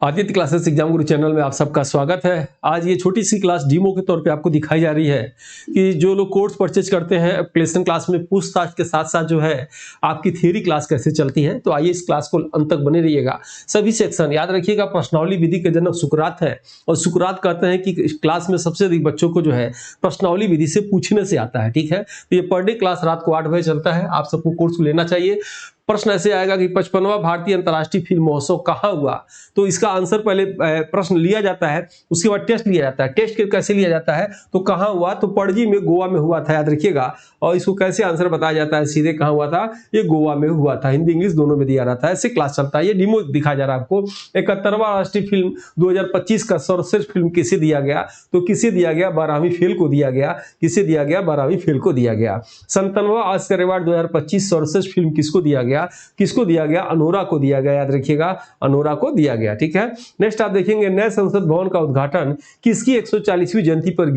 Aditya classes exam गुरु channel में आप सबका स्वागत है। आज ये छोटी सी क्लास डीमो के तौर पे आपको दिखाई जा रही है कि जो लोग कोर्स परचेज करते हैं प्लेसमेंट क्लास में पूछताछ के साथ साथ जो है आपकी थियरी क्लास कैसे चलती है। तो आइए इस क्लास को अंत तक बने रहिएगा। सभी सेक्शन याद रखिएगा। प्रश्नावली विधि के जनक सुकरात है और सुकरात कहते हैं कि क्लास में सबसे अधिक बच्चों को जो है प्रश्नावली विधि से पूछने से आता है। ठीक है, तो ये पर डे क्लास रात को 8 बजे चलता है। आप सबको कोर्स को लेना चाहिए। प्रश्न ऐसे आएगा कि 55वां भारतीय अंतर्राष्ट्रीय फिल्म महोत्सव कहाँ हुआ। तो इसका आंसर पहले प्रश्न लिया जाता है, उसके बाद टेस्ट लिया जाता है। टेस्ट कैसे लिया जाता है तो कहाँ हुआ, तो पणजी में गोवा में हुआ था, याद रखिएगा। और इसको कैसे आंसर बताया जाता है, सीधे कहाँ हुआ था, ये गोवा में हुआ था। हिंदी इंग्लिश दोनों में दिया रहता है। ऐसे क्लास चलता है। ये डेमो दिखा जा रहा है आपको। 71वां राष्ट्रीय फिल्म 2025 का सर्वश्रेष्ठ फिल्म किसे दिया गया, तो किसे दिया गया, 12वीं फेल को दिया गया। किसे दिया गया, 12वीं फेल को दिया गया। 57वां ऑस्कर अवार्ड 2025 सर्वश्रेष्ठ फिल्म किसको दिया गया, किसको दिया गया, अनोरा को दिया गया। याद रखिएगा, अनोरा को दिया गया। ठीक है, नेक्स्ट आप देखेंगे नए संसद भवन का उद्घाटन किसकी 140वीं जयंती पर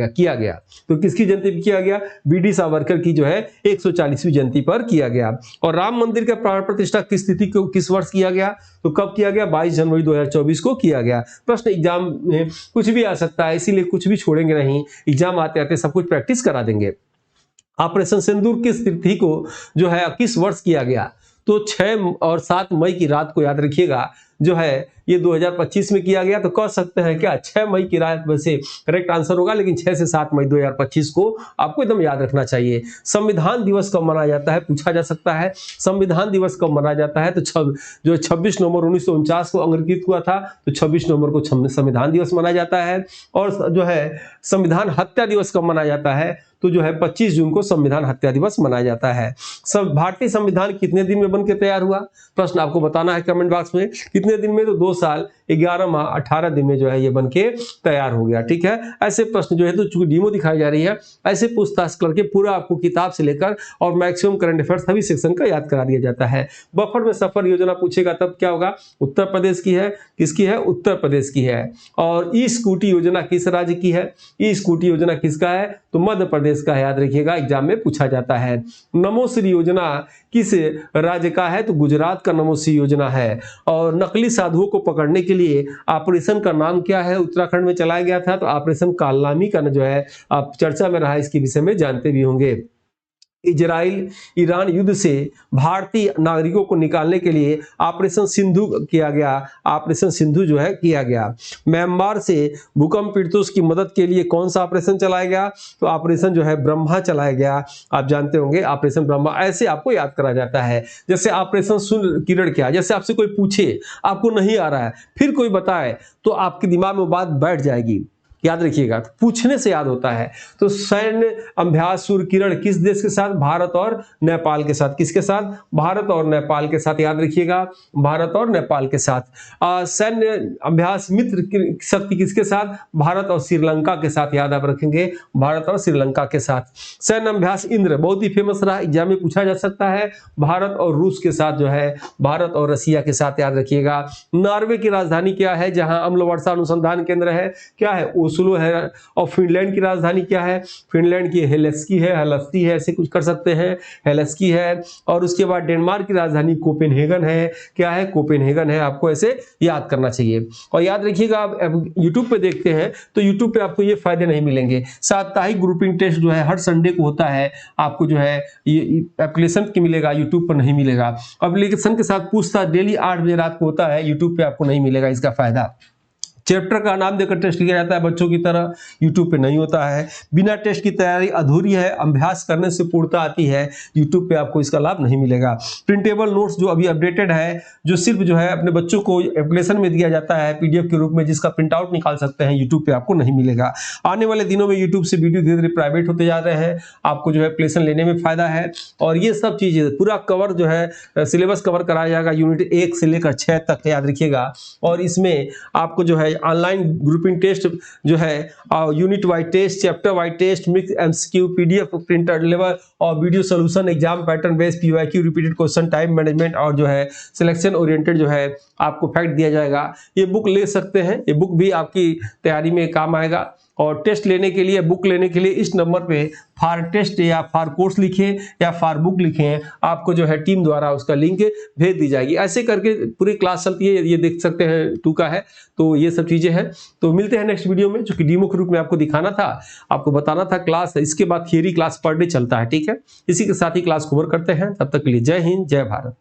किया गया। तो किसकी जयंती पर किया गया, बी.डी. सावरकर की जो है 140वीं जयंती पर किया गया। और राम मंदिर का प्राण प्रतिष्ठा किस तिथि को किस वर्ष किया गया, तो कब किया गया, 22 जनवरी 2024 को किया गया। प्रश्न एग्जाम में कुछ भी आ सकता है, इसीलिए कुछ भी छोड़ेंगे नहीं। एग्जाम आते आते सब कुछ प्रैक्टिस करा देंगे। ऑपरेशन सिंदूर किस तिथि को जो है किस वर्ष किया गया, तो 6 और 7 मई की रात को, याद रखिएगा, जो है ये 2025 में किया गया। तो कह सकते हैं क्या 6 मई की रात वैसे करेक्ट आंसर होगा, लेकिन 6 से 7 मई 2025 को आपको एकदम याद रखना चाहिए। संविधान दिवस कब मनाया जाता है, पूछा जा सकता है। संविधान दिवस कब मनाया जाता है, तो जो 26 नवंबर 1949 को अंगीकृत हुआ था, तो 26 नवंबर को संविधान दिवस मनाया जाता है। और जो है संविधान हत्या दिवस कब मनाया जाता है, तो जो है 25 जून को संविधान हत्या दिवस मनाया जाता है। सब भारतीय संविधान कितने दिन में बनकर तैयार हुआ, प्रश्न आपको बताना है कमेंट बॉक्स में। कितने दिन में, तो 2 साल 11 माह 18 दिन में जो है ये बनके तैयार हो गया। ठीक है, ऐसे प्रश्न जो है, तो चूंकि डेमो दिखाई जा रही है, ऐसे पूछताछ करके पूरा आपको किताब से लेकर और मैक्सिमम करंट अफेयर्स सभी सेक्शन का याद करा दिया जाता है। बफर में सफर योजना पूछेगा तब क्या होगा, उत्तर प्रदेश की है। किसकी है, उत्तर प्रदेश की है। और ई स्कूटी योजना किस राज्य की है, ई स्कूटी योजना किसका है, तो मध्य प्रदेश का है। याद रखिएगा, एग्जाम में पूछा जाता है। नमोश्री योजना किस राज्य का है, तो गुजरात का नमोश्री योजना है। और नकली साधुओं को पकड़ने के लिए ऑपरेशन का नाम क्या है, उत्तराखंड में चलाया गया था, तो ऑपरेशन कालनामी का जो है आप चर्चा में रहा, इसके विषय में जानते भी होंगे। इजराइल ईरान युद्ध से भारतीय नागरिकों को निकालने के लिए ऑपरेशन सिंधु किया गया। ऑपरेशन सिंधु जो है किया गया। म्यांमार से भूकंप पीड़ितों की मदद के लिए कौन सा ऑपरेशन चलाया गया, तो ऑपरेशन जो है ब्रह्मा चलाया गया। आप जानते होंगे ऑपरेशन ब्रह्मा। ऐसे आपको याद करा जाता है। जैसे ऑपरेशन सूर्य किरण क्या, जैसे आपसे कोई पूछे, आपको नहीं आ रहा है, फिर कोई बताए, तो आपके दिमाग में बात बैठ जाएगी। याद रखिएगा, पूछने से याद होता है। तो सैन्य अभ्यास सूर्य किरण किस देश के साथ, भारत और नेपाल के साथ। किसके साथ, भारत और नेपाल के साथ। याद रखिएगा, भारत और नेपाल के साथ। सैन्य अभ्यास मित्र शक्ति किसके साथ, भारत और श्रीलंका के साथ। याद आप रखेंगे, भारत और श्रीलंका के साथ। सैन्य अभ्यास इंद्र बहुत ही फेमस रहा, एग्जाम में पूछा जा सकता है। भारत और रूस के साथ जो है, भारत और रसिया के साथ। याद रखिएगा। नॉर्वे की राजधानी क्या है, जहां अम्ल वर्षा अनुसंधान केंद्र है, क्या है, ओस्लो है। और फिनलैंड की राजधानी क्या है, फिनलैंड की हेलेस्की है, हेलस्की है, ऐसे कुछ कर सकते हैं, हेलस्की है। और उसके बाद डेनमार्क की राजधानी कोपेनहेगन है, क्या है, कोपेनहेगन है। आपको ऐसे याद करना चाहिए। और याद रखिएगा, आप यूट्यूब पे देखते हैं तो यूट्यूब पे आपको ये फायदे नहीं मिलेंगे। साप्ताहिक ग्रुपिंग टेस्ट जो है हर संडे को होता है, आपको जो है ये एप्लीकेशन की मिलेगा, यूट्यूब पर नहीं मिलेगा। एप्लीकेशन के साथ पूछताछ डेली 8 बजे रात को होता है, यूट्यूब पे आपको नहीं मिलेगा इसका फायदा। चैप्टर का नाम देकर टेस्ट लिया जाता है बच्चों की तरह, यूट्यूब पे नहीं होता है। बिना टेस्ट की तैयारी अधूरी है, अभ्यास करने से पूर्णता आती है, यूट्यूब पे आपको इसका लाभ नहीं मिलेगा। प्रिंटेबल नोट्स जो अभी अपडेटेड है, जो सिर्फ जो है अपने बच्चों को एप्लीकेशन में दिया जाता है पीडीएफ के रूप में, जिसका प्रिंट आउट निकाल सकते हैं, यूट्यूब पे आपको नहीं मिलेगा। आने वाले दिनों में यूट्यूब से वीडियो धीरे धीरे प्राइवेट होते जा रहे हैं, आपको जो है एप्लीकेशन लेने में फायदा है। और ये सब चीजें पूरा कवर जो है सिलेबस कवर कराया जाएगा, यूनिट 1 से लेकर 6 तक, याद रखिएगा। और इसमें आपको जो है ऑनलाइन ग्रुपिंग टेस्ट जो है, unit wise test, chapter wise test, mix MCQ, PDF printed level और video solution, exam pattern based PYQ, repeated question, time management और जो है सिलेक्शन ओरिएंटेड जो है आपको फैक्ट दिया जाएगा। ये बुक ले सकते हैं, ये बुक भी आपकी तैयारी में काम आएगा। और टेस्ट लेने के लिए, बुक लेने के लिए इस नंबर पे फॉर टेस्ट या फॉर कोर्स लिखें या फॉर बुक लिखें, आपको जो है टीम द्वारा उसका लिंक भेज दी जाएगी। ऐसे करके पूरी क्लास चलती है, ये देख सकते हैं 2 का है। तो ये सब चीजें हैं। तो मिलते हैं नेक्स्ट वीडियो में, जो कि डीमो के रूप में आपको दिखाना था, आपको बताना था क्लास, इसके बाद थियरी क्लास पर डे चलता है, ठीक है। इसी के साथ ही क्लास कवर करते हैं। तब तक के लिए जय हिंद, जय भारत।